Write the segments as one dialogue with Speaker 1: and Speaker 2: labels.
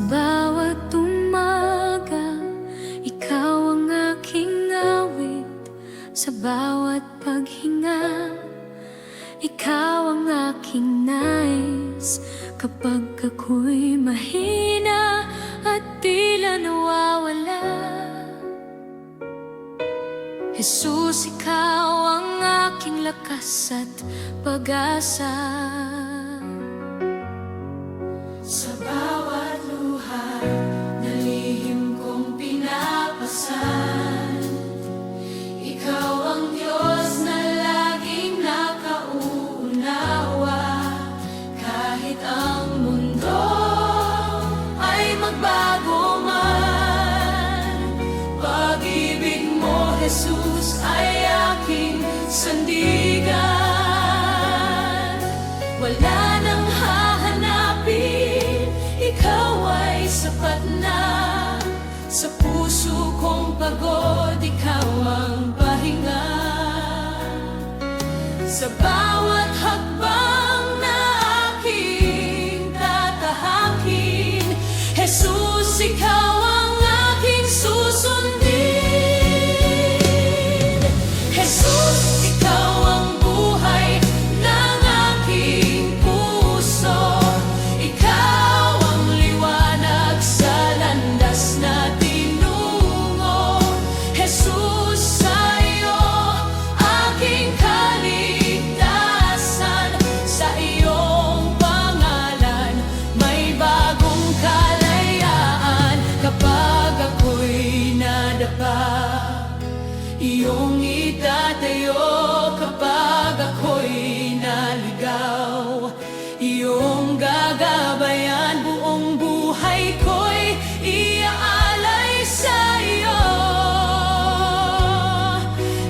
Speaker 1: bawat umaga, ikaw ang aking awit. Sa bawat paghinga, ikaw ang aking nais. Kapag ako'y mahina at tila nawawala, Jesus, ikaw ang aking lakas at pag-asa. Sa bawat luha na lihim kong pinapasan, ikaw ang Diyos na laging nakauunawa. Kahit ang mundo ay magbago man, pag-ibig mo, Jesus, ay aking sandigan. Wala nang hahanapin, ikaw ay sapat na. Sa puso kong pagod, ikaw ang pahinga. Sa bawat hakbang na aking tatahakin, Jesus, ikaw ang aking susundin. Jesus, ikaw ang buhay ng aking puso. Ikaw ang liwanag sa landas na tinungo. Jesus, sa iyo aking kaligtasan. Sa iyong pangalan may bagong kalayaan. Kapag ako'y nadapa, iyong itatayo. Kapag ako'y naligaw, iyong gagabayan. Buong buhay ko'y iaalay sa iyo.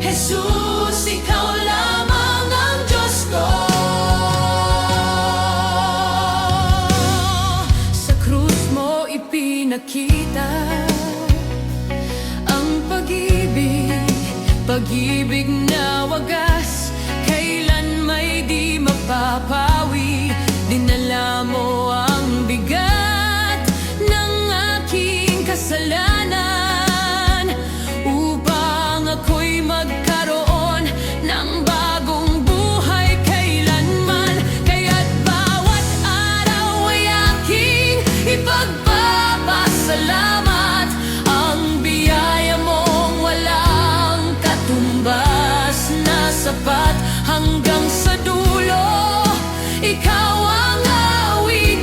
Speaker 1: Jesus, ikaw lamang ang Diyos ko. Sa krus mo ipinakita ang pag-ibig na wagas, kailan may di mapapawi. Dinala mo ang bigat ng aking kasalanan, upang ako'y magkaroon ng bagong buhay kailanman. Kaya't bawat araw ay aking ipagpapasalamat. Ang biyaya mong walang katumbas na sapat hanggang sa dulo. Ikaw ang awit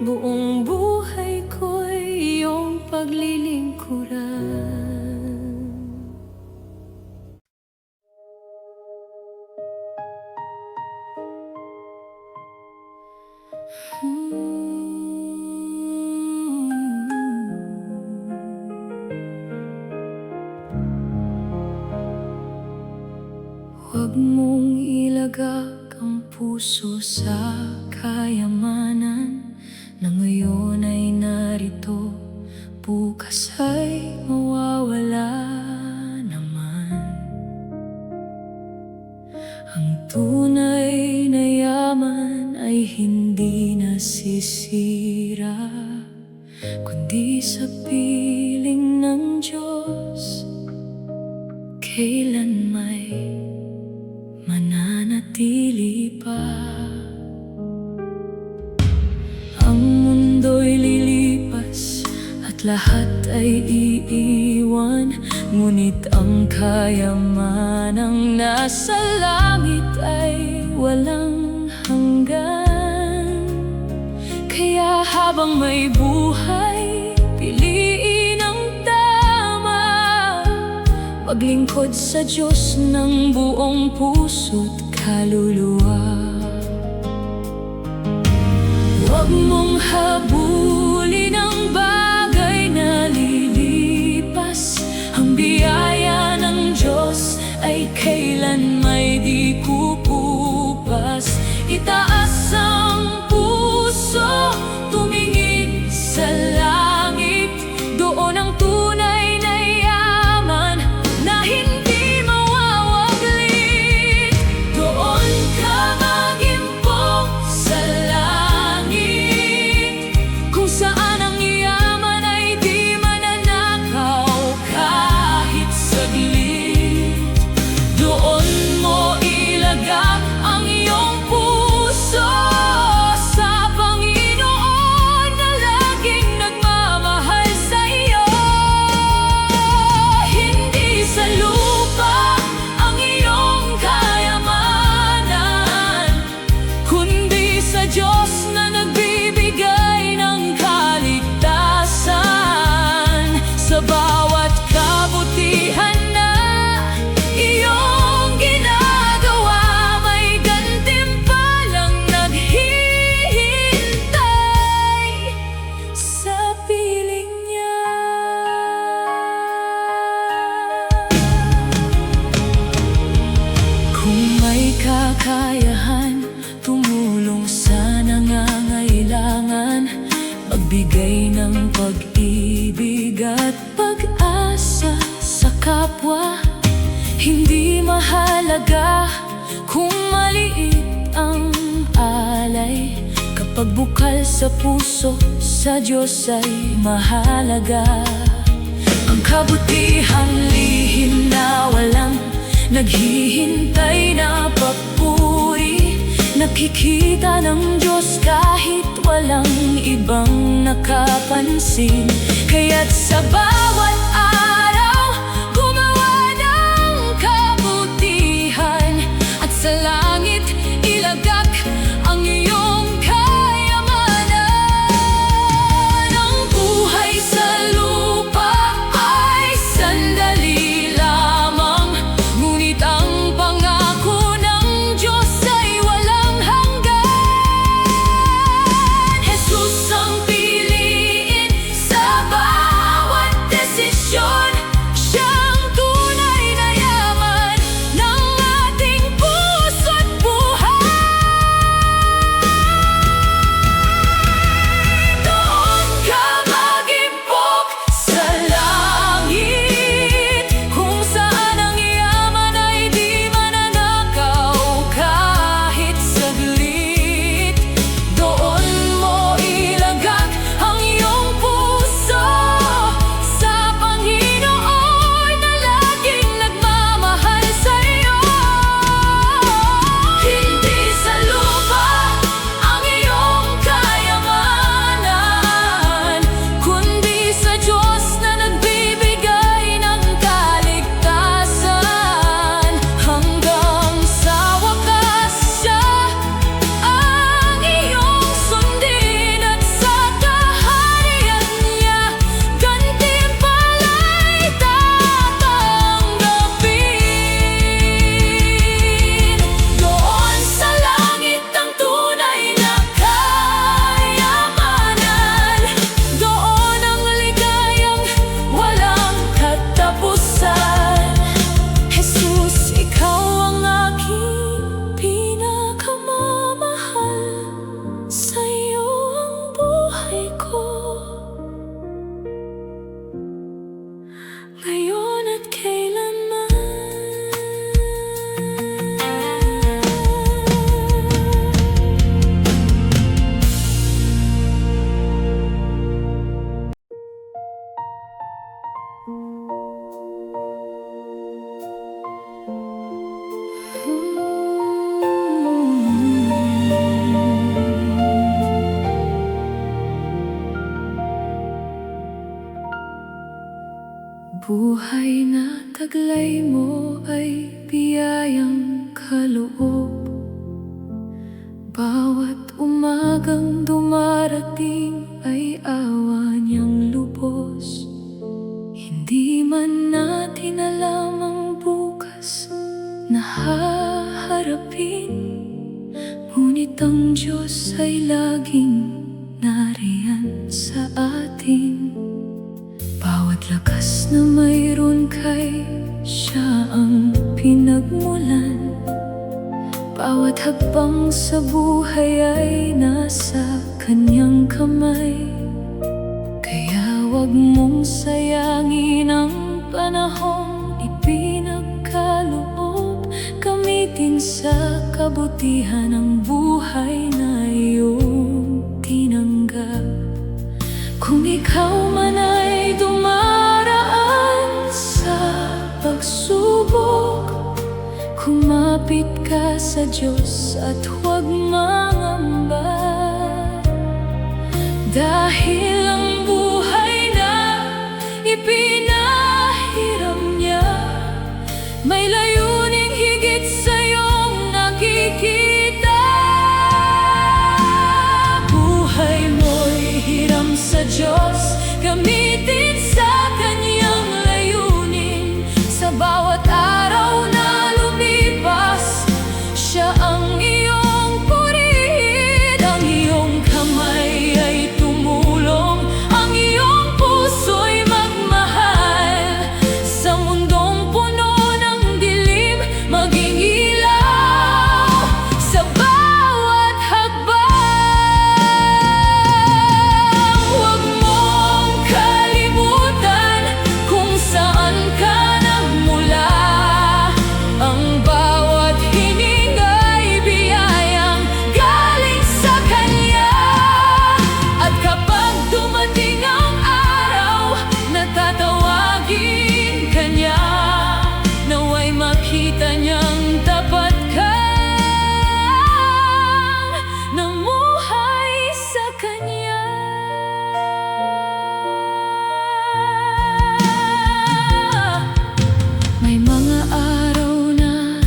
Speaker 1: buong buhay ko'y iyong paglilingkuran. Huwag mong ilagak ang puso sa kayamanan na ngayon ay narito, bukas ay mawawala naman. Ang tunay na yaman ay hindi nasisira, kundi sa piling ng Diyos kailan may mananatili pa. Ang mundo'y lilipas at lahat ay iiwan, ngunit ang kayamanang nasa langit ay walang hanggan. Kaya habang may buhay, piliin ang tama, maglingkod sa Diyos ng buong puso't kaluluwa. Huwag mong habulin ang bagay na lilipas, ang biyaya ng Diyos ay kailan may di kukupas. Itaas ang puso, tumingin sa langit, doon ang tunay na yaman na hindi mawawaglit. Doon ka mag-impok sa langit, kung saan ang yaman ay di mananakaw kahit saglit. Doon mo ilagak ang iyong puso sa Panginoon na laging nagmamahal sa iyo. Hindi sa lupa ang iyong kayamanan, kundi sa Diyos na nagbibigay ng kaligtasan. Sa bawat kabutihan na iyong ginagawa, may gantimpalang naghihintay sa piling niya. Kung may kakayahan, tumulong sa nangangailangan, magbigay ng pag-ibig at pag-asa sa kapwa. Hindi mahalaga kung maliit ang alay, kapag bukal sa puso, sa Diyos ay mahalaga. Ang kabutihang lihim na walang naghihintay na papuri, nakikita ng Diyos kahit walang ibang nakapansin. Kaya't sa bawat araw, gumawa ng kabutihan, at sa langit ilagak ang iyong kayamanan. Ang buhay sa lupa ay sandali lamang, ngunit ang pangako ng Diyos ay walang hanggan. Jesus ang piliin sa bawat Buhay na taglay mo ay biyayang kaloob. Bawat umagang dumarating ay awa niyang lubos. Hindi man natin alam ang bukas na haharapin, ngunit ang Diyos ay laging nariyan sa atin. Bawat lakas na mayroon kay Siya ang pinagmulan. Bawat hakbang sa buhay ay nasa Kanyang kamay. Kaya wag mong sayangin ang panahong ipinagkaloob. Gamitin sa kabutihan ang buhay na iyong tinanggap. Kung ikaw man ay dumaraan sa pagsubok, kumapit ka sa Diyos at huwag mangamba. Dahil ang buhay na ipinahiram niya, may layuning higit sa iyong nakikita. Buhay mo'y hiram sa Diyos, gamitin sa Kanyang layunin. Sa bawat araw na lumipas, Siya ang iyong purihin. Ang iyong kamay ay tumulong, ang iyong puso'y magmahal. Sa mundong puno ng dilim, maging ilaw sa bawat hakbang. Huwag mong kalimutan kung saan ka nagmula. Ang bawat hininga'y biyayang galing sa Kanya. At kapag dumating ang araw na tatawagin ka niya, nawa'y makita niyang tapat kang namuhay sa Kanya. May mga araw na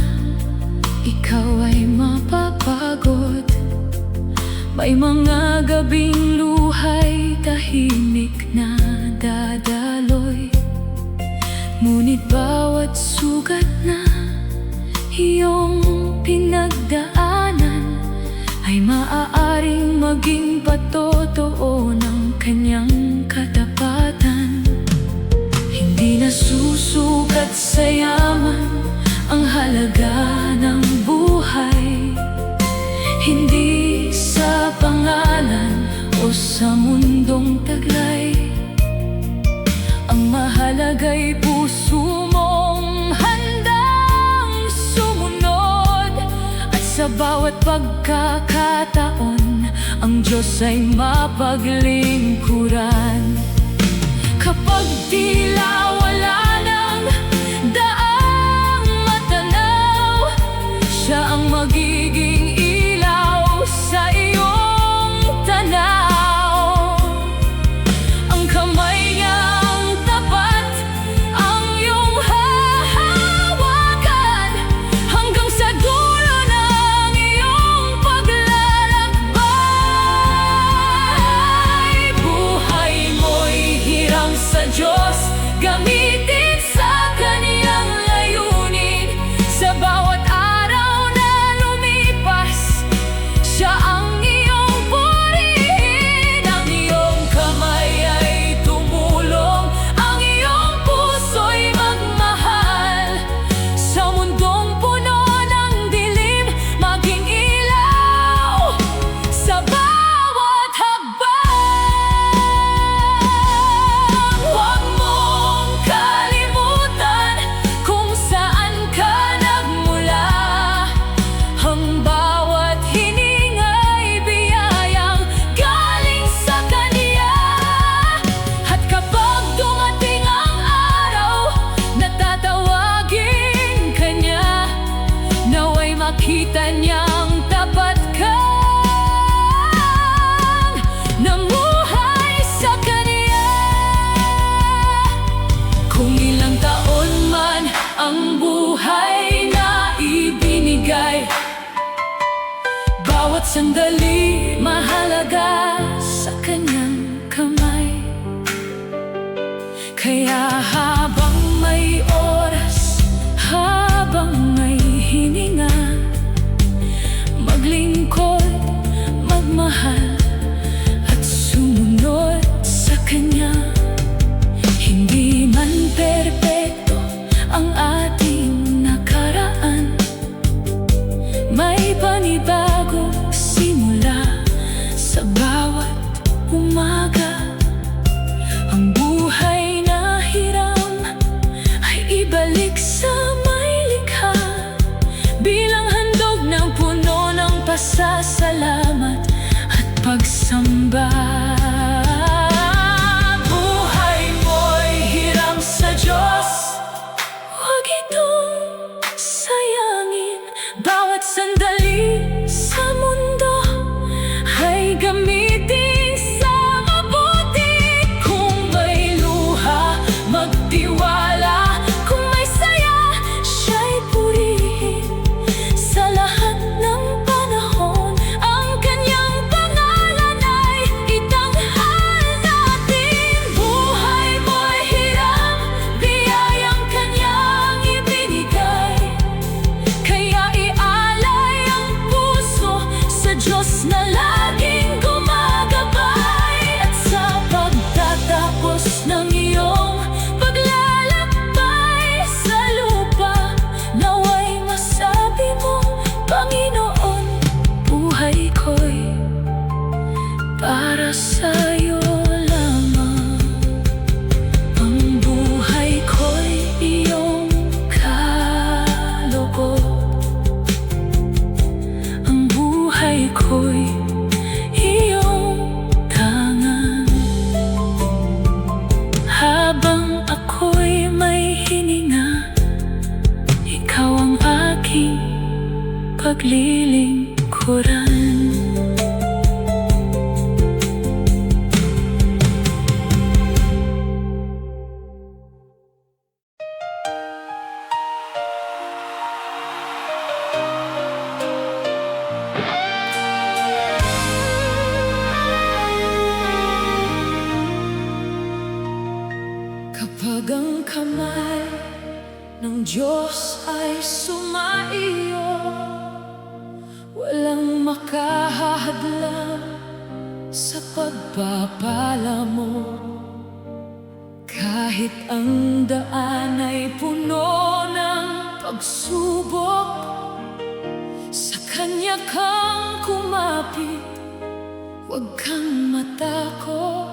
Speaker 1: ikaw ay mapapagod. May mga gabing luhay tahimik na dadaloy. Ngunit bawat sugat na iyong pinagdaanan ay maaaring maging patotoo ng Kanyang katapatan. Hindi nasusukat sa yaman ang halaga ng buhay, hindi sa pangalan o sa mundong taglay. Ang mahalaga'y puso mong handang sumunod. At sa bawat pagkakataon, ang Diyos ay mapaglingkuran. Kapag tila wala nang daang matanaw, Siya ang magiging ilaw sa iyong tanaw. Ang kamay niyang tapat ang iyong hahawakan, hanggang sa dulo ng iyong paglalakbay. Buhay mo'y hiram sa Diyos, gamitin sa Kanyang layunin. Sa bawat araw na lumipas, Siya ang iyong purihin. Ang iyong kamay ay tumulong, ang iyong puso'y magmahal. Sa mundong puno ng dilim, maging ilaw sa bawat hakbang. Huwag mong sandali mahalaga sa kanyang kamay. Kaya habang may oras, habang may hininga, maglingkod, magmahal at sumunod sa kanya. Hindi man perpekto ang ating nakaraan, may panibagong simula sa bawat umaga. Ang buhay na hiram ay ibalik sa may likha, bilang handog ng puno ng pasasalamat at pagsamba. Buhay mo'y hiram sa Diyos, huwag itong sayangin. Bawat sandali sa mundo ay gamitin sa mabuti. Kung may luha, magtiwala. Kung may saya, siya'y purihin. Sa lahat ng panahon, ang kanyang pangalan ay itanghal natin. Buhay mo'y hiram, biyayang kanyang ibinigay. Kaya ialay ang puso sa Diyos na laging gumagabay. At sa pagtatapos ng iyong paglalakbay sa lupa, naway masabi mo, Panginoon, buhay ko'y para sa'yo lamang. Ang buhay ko'y iyong kaloob. Ang buhay ko'y iyong tangan. Habang ako'y may hininga, ikaw ang aking paglilingkuran. Kapag ang kamay ng Diyos ay sumaiyo, walang makahahadlang sa pagpapala mo. Kahit ang daan ay puno ng pagsubok, sa Kanya kang kumapit, huwag kang matakot.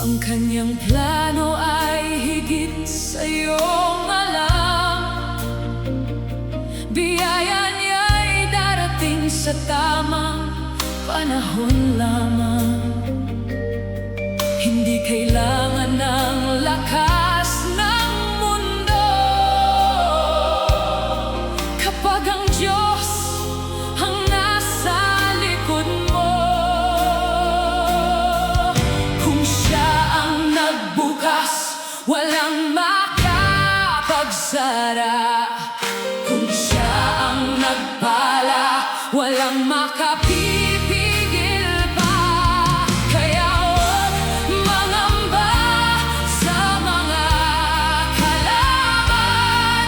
Speaker 1: Ang Kanyang plano ay higit sa iyong alam. Biyaya niya'y darating sa tamang panahon lamang. Hindi kailangan ng lakas ng mundo kapag ang Diyos ang nasa likod mo. Kung Siya ang nagbukas, walang makapagsara. Kung Siya ang nagpala, walang makapipigil pa. Kaya huwag mangamba sa mga kalaban.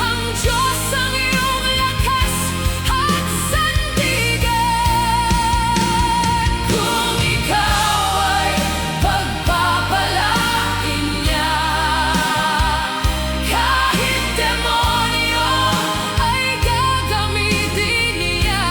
Speaker 1: Ang Diyos ang iyong lakas at sandigan. Kung ikaw ay pagpapalain Niya, kahit demonyo ay gagamitin Niya.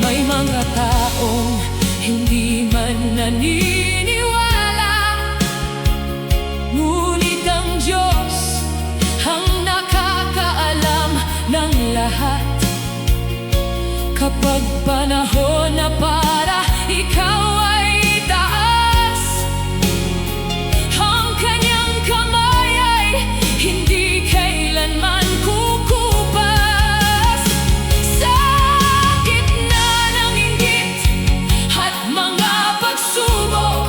Speaker 1: May mga taong hindi man naniniwala, ngunit ang Diyos ang nakakaalam ng lahat. Kapag panahon na para ikaw ay itaas, ang kanyang kamay ay hindi kailanman kukupas. Sa gitna ng inggit at mga pagsubok,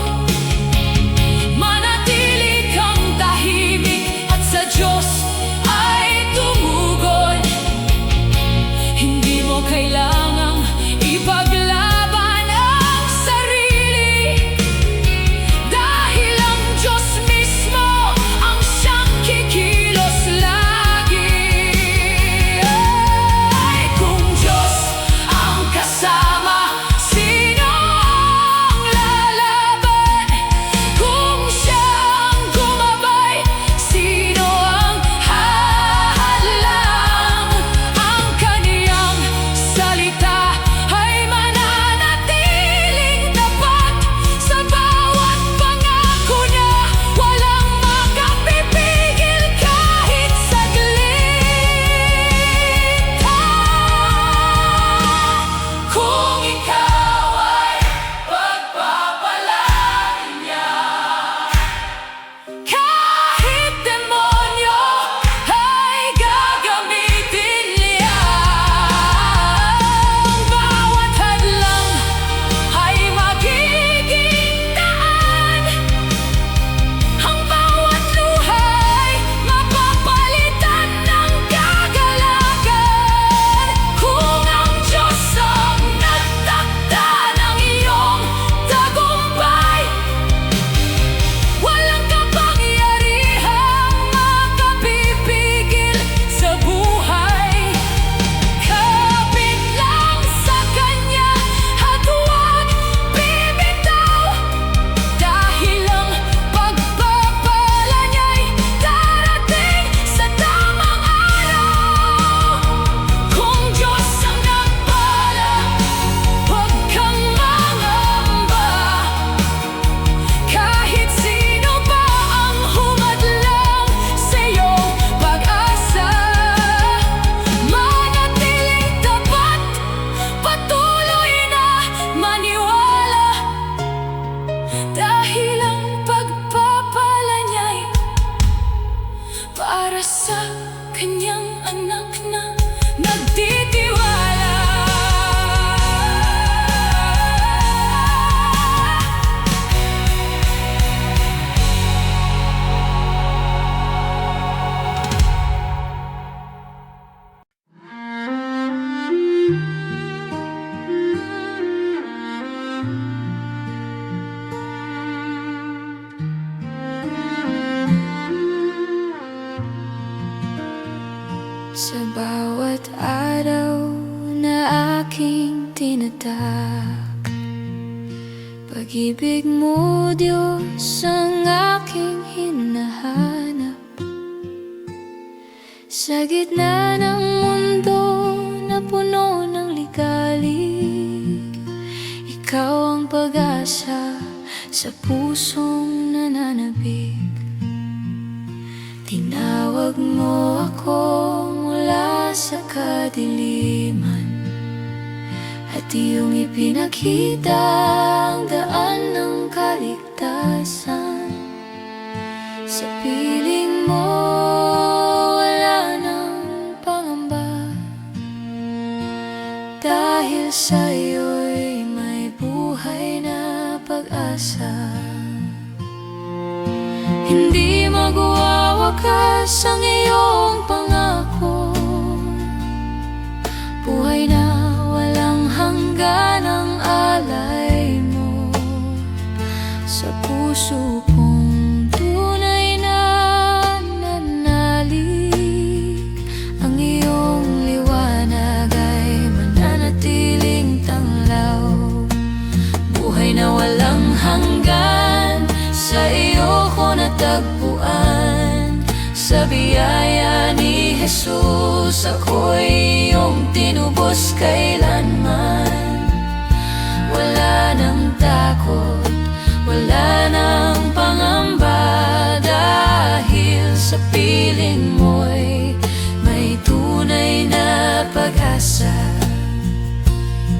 Speaker 1: manatili kang tahimik at sa Diyos ay tumugon. Hindi mo kailangang ipaglaban ang sarili, dahil ang Diyos mismo ang siyang kikilos lagi. Ay, kung Diyos ang kasama, sino ang lalaban? Kung siya ang gumabay, sino ang hahalang? Ang kaniyang salita ay mananatiling tapat sa bawat pangako niya. Walang makapipigil kahit saglit. Kung ikaw ay pagpapalain niya, kahit demonyo ay gagamitin niya. Ang bawat hadlang ay magiging daan, ang bawat luha ay mapapalitan ng kagalakan. Kung ang Diyos ang nagtakda ng iyong tagumpay, walang kapangyarihang makapipigil sa buhay. Kapit lang sa Kanya at huwag bibitaw, dahil ang pagpapala niya'y darating sa tamang araw. Kung Diyos ang nagpala, huwag kang mangamba. Kahit sino pa ang humadlang sa iyong pag-asa, manatiling tapat, patuloy na maniwala, dahil ang pagpapala niya'y para sa kanyang anak na nagtitiwala. Sa bawat araw na aking tinatak, pag-ibig mo, Diyos, ang aking hinahanap. Sa gitna ng mundo na puno ng ligalig, ikaw ang pag-asa sa pusong nananabik. Tinawag mo ako mula sa kadiliman, at iyong ipinakita ang daan ng kaligtasan. Sa piling mo wala nang pangamba, dahil sa iyo'y may buhay na pag-asa. Hindi magwawakas ang iyong pangako, buhay na walang hanggan ang alay mo. Sa puso kong tunay na nanalig, ang iyong liwanag ay mananatiling tanglaw. Buhay na walang hanggan, sa iyo ko natagpuan. Sa biyaya ni Jesus, ako'y iyong tinubos kailanman. piling mo'y may tunay na pag-asa.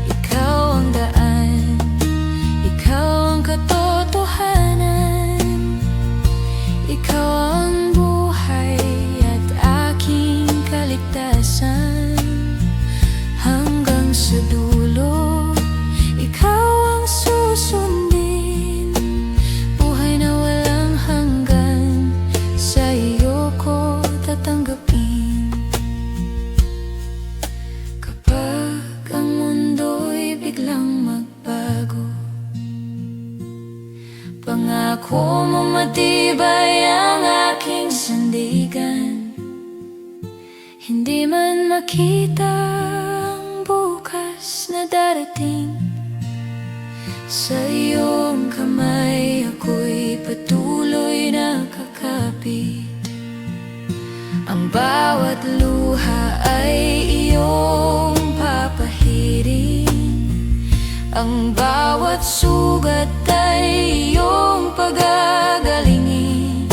Speaker 1: Ikaw ang daan, ikaw ang katotohanan, ikaw ang buhay at aking kaligtasan. Hanggang sa dulo, ikaw ang susundin, buhay na walang hanggan, sa iyo ko tatanggapin. Kapag ang mundo'y biglang magbago, pangako mo matibay ang aking sandigan. Hindi man makita ang bukas na darating, sa iyong kamay ako'y patuloy na kakapit. Ang bawat luha ay iyong papahiring, ang bawat sugat ay iyong pagagalingin.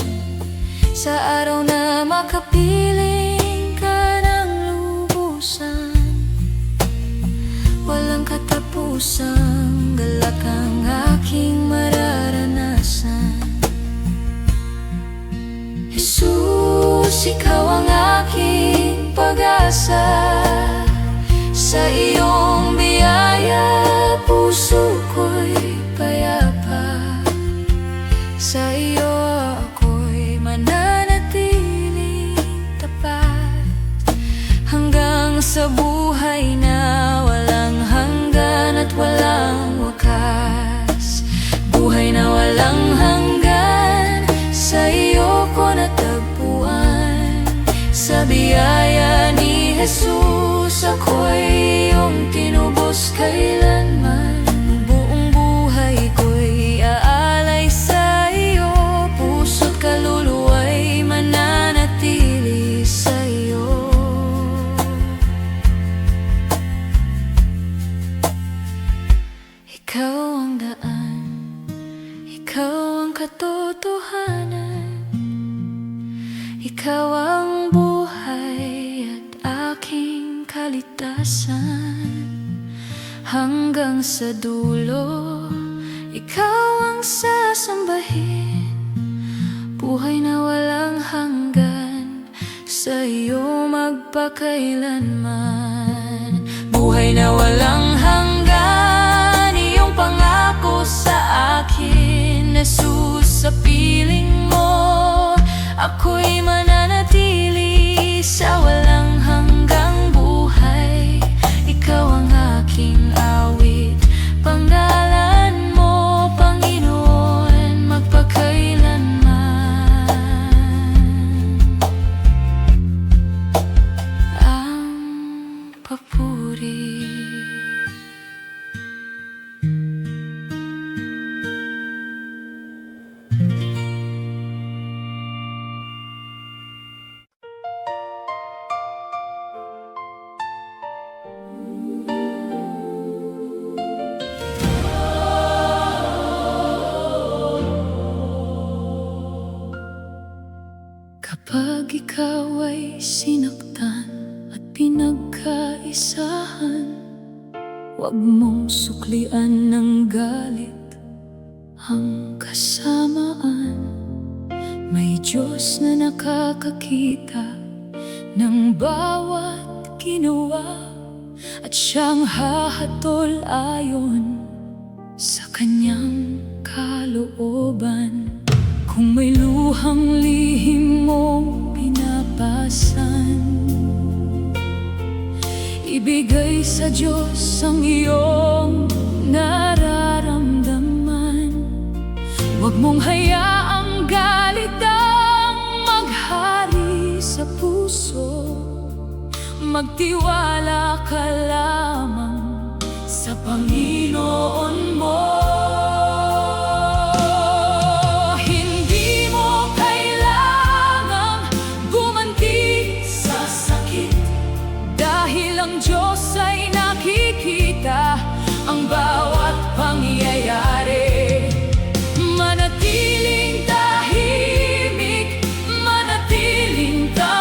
Speaker 1: Sa araw na makapiling ka ng lubusan, walang katapusang galak ang aking mararanasan. Jesus, ikaw ang aking pag-asa, sa iyong biyaya puso ko'y payapa. Sa iyo ako'y mananatiling tapat, hanggang sa buhay na walang hanggan at walang wakas. Buhay na walang hanggan, sa iyo ko natagpuan. Sa biyaya ni Jesus ako'y iyong tinubos kailanman. Buong buhay ko'y aalay sa iyo, puso't kaluluwa'y mananatili sa iyo. Ikaw ang daan, ikaw ang katotohanan, ikaw ang buhay at aking kaligtasan. Hanggang sa dulo, ikaw ang sasambahin, buhay na walang hanggan, sa iyo magpakailanman. Buhay na walang hanggan, iyong pangako sa akin. Jesus, sa piling mo ako'y mananatili, sa walang hanggang buhay. Ikaw ang aking awit, panggalan mo, Panginoon, magpakailanman. Ang papuri. Kapag ikaw ay sinaktan at pinagkaisahan, huwag mong suklian ng galit ang kasamaan. May Diyos na nakakakita ng bawat ginawa, at siyang hahatol ayon sa kanyang kalooban. Kung may luhang lihim mong pinapasan, ibigay sa Diyos ang iyong nararamdaman. Huwag mong hayaang galit ang maghari sa puso. Magtiwala ka lamang sa Panginoon mo. Ang Diyos ay nakikita ang bawat pangyayari. Manatiling tahimik, manatiling tahimik.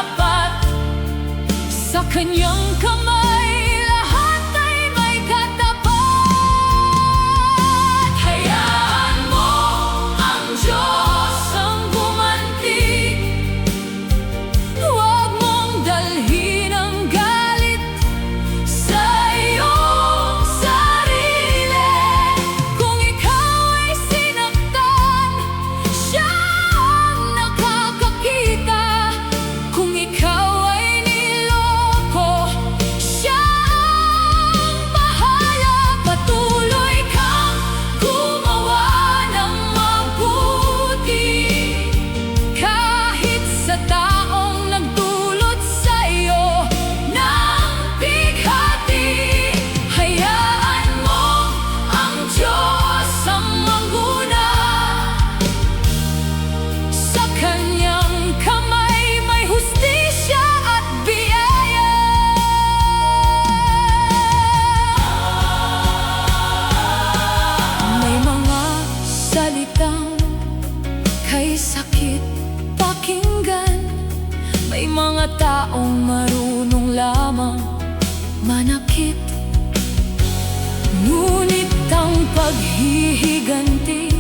Speaker 1: Ngunit ang paghihiganti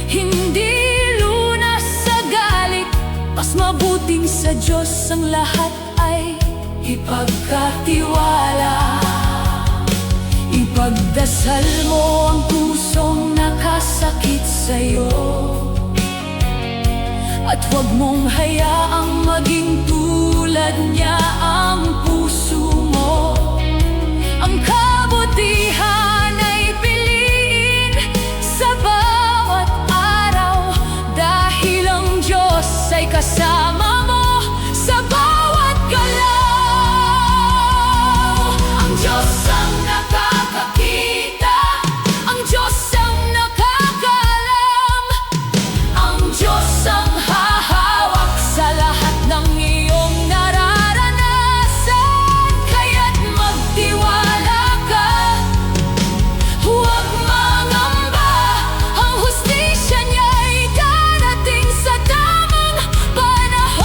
Speaker 1: hindi lunas sa galit. Mas mabuting sa Diyos ang lahat ay ipagkatiwala. Ipagdasal mo ang pusong nakasakit sa'yo, at huwag mong hayaang maging tulad niya ang puso mo. Ang kabutihan ay piliin sa bawat araw, dahil ang Diyos ay kasama mo sa bawat galaw. Ang Diyos ang nakakakita, ang Diyos ang nakakaalam, ang Diyos ang hahawak sa lahat ng iyong nararanasan. Kaya't magtiwala ka, huwag mangamba, ang hustisya niya'y darating sa tamang panahon.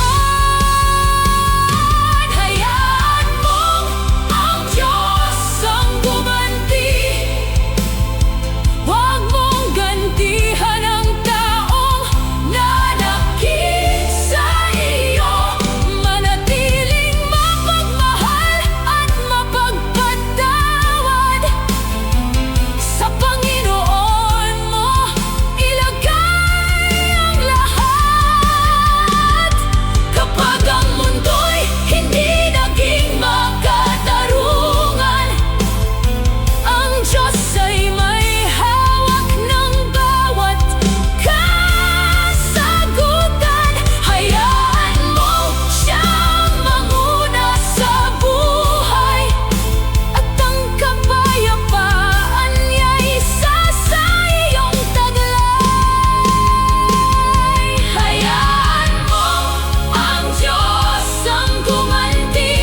Speaker 1: Hayaan mong ang Diyos ang gumanti, huwag mong gantihan ang taong nanakit sa iyo. Manatiling mapagmahal at mapagpatawad, sa Panginoon mo ilagay ang lahat. Kapag ang mundo'y hindi naging makatarungan, ang Diyos ay may hawak ng bawat kasagutan. Hayaan mo siyang manguna sa buhay, at ang kapayapaan niya'y isa sa iyong taglay. Hayaan mo ang Diyos ang gumanti,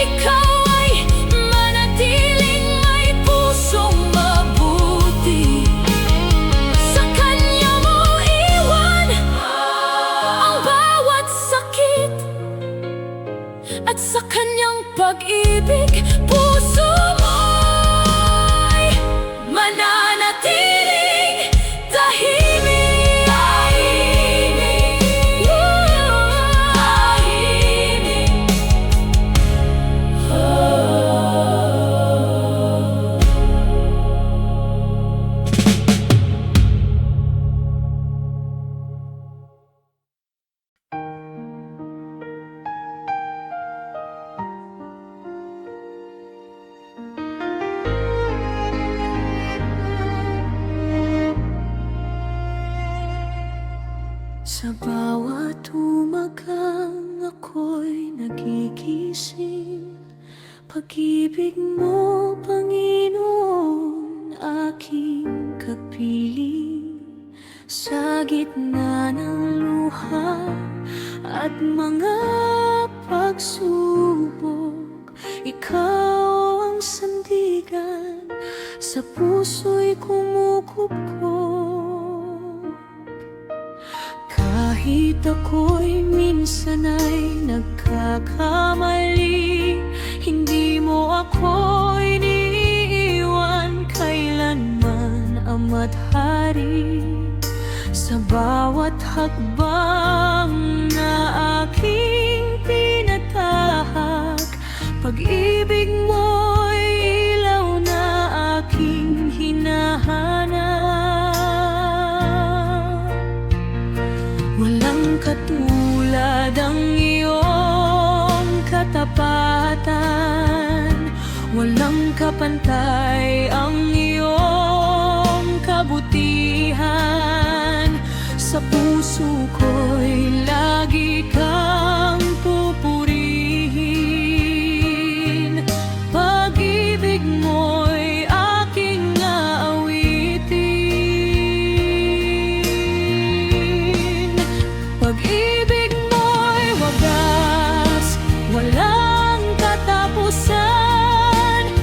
Speaker 1: ikaw ay manatiling may pusong mabuti. Sa Kanya mo iwan ang bawat sakit, at sa Kanyang pag-ibig puso mo'y mananatiling tahimik. Tahimik, sa bawat umagang ako'y nagigising, pag-ibig mo, Panginoon, aking kapiling. Sa gitna ng luha at mga pagsubok, ikaw ang sandigan, sa puso'y kumukupkop. Kahit ako'y minsan ay nagkakamali, hindi mo ako iniiwan kailanman, Ama't Hari. Sa bawat hakbang na aking pinatahak, pag-ibig mo'y ilaw na aking hinahanap. Walang katulad ang iyong katapatan, walang kapantay ang iyong kabutihan. Sa puso ko'y lagi kang pupurihin, pag-ibig mo'y aking aawitin. Pag-ibig mo'y wagas, walang katapusan.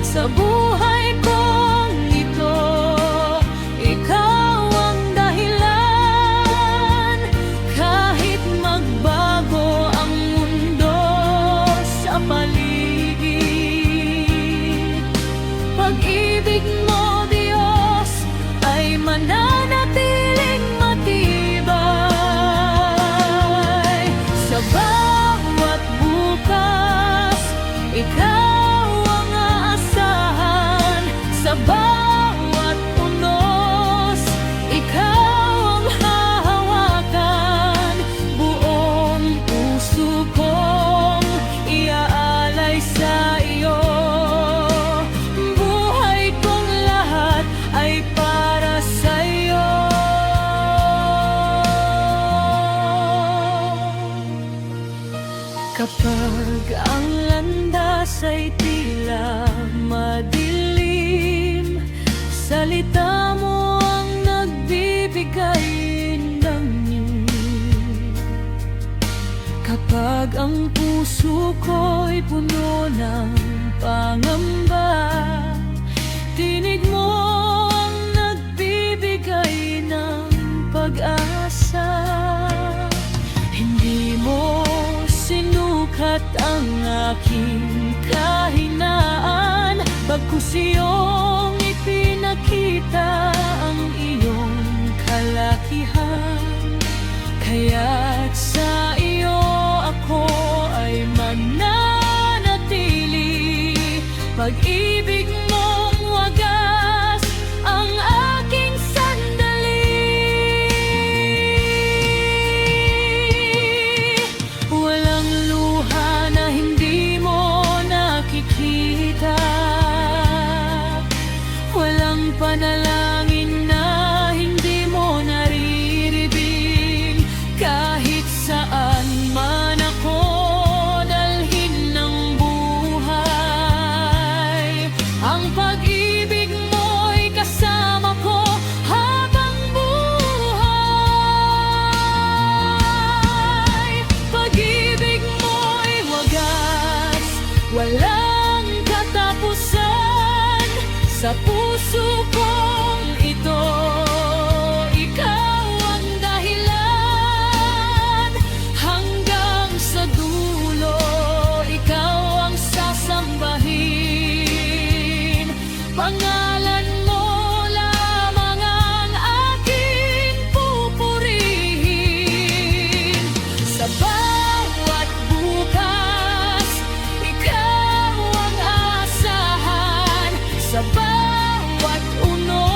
Speaker 1: Sa buhay kong ito, ikaw ang dahilan. Kahit magbago pag-ibig mo, Diyos, ay mananatiling matibay. Sa bawat bukas, ikaw ang aasahan. Sa bawat unos, ikaw ang hahawakan. Buong puso kong iaalay sa iyo. Buhay kong lahat ay para sa iyo. Kapag ang landas ay tila madilim, salita mo ang nagbibigay ng diin. Kapag ang puso ko'y puno ng pangamba, tinig mo ang nagbibigay ng pag-asa. Hindi mo sinukat ang aking kahinaan, bagkus iyong ipinakita ang iyong kalakihan. Kaya't sa iyo ako ay mananatili. Pag-ibig mong wagas ang aking sandali. Walang luha na hindi mo nakikita, walang panalangin na hindi mo naririnig. Kahit saan man ako dalhin ng buhay, ang pag-ibig mo'y kasama ko habang buhay. Pag-ibig mo'y wagas, walang katapusan. Sa puso kong ito, ikaw ang dahilan. Hanggang sa dulo, ikaw ang sasambahin. Pangalan mo lamang ang aking pupurihin. Sa bawat bukas, ikaw ang asahan. Sa bawat unos,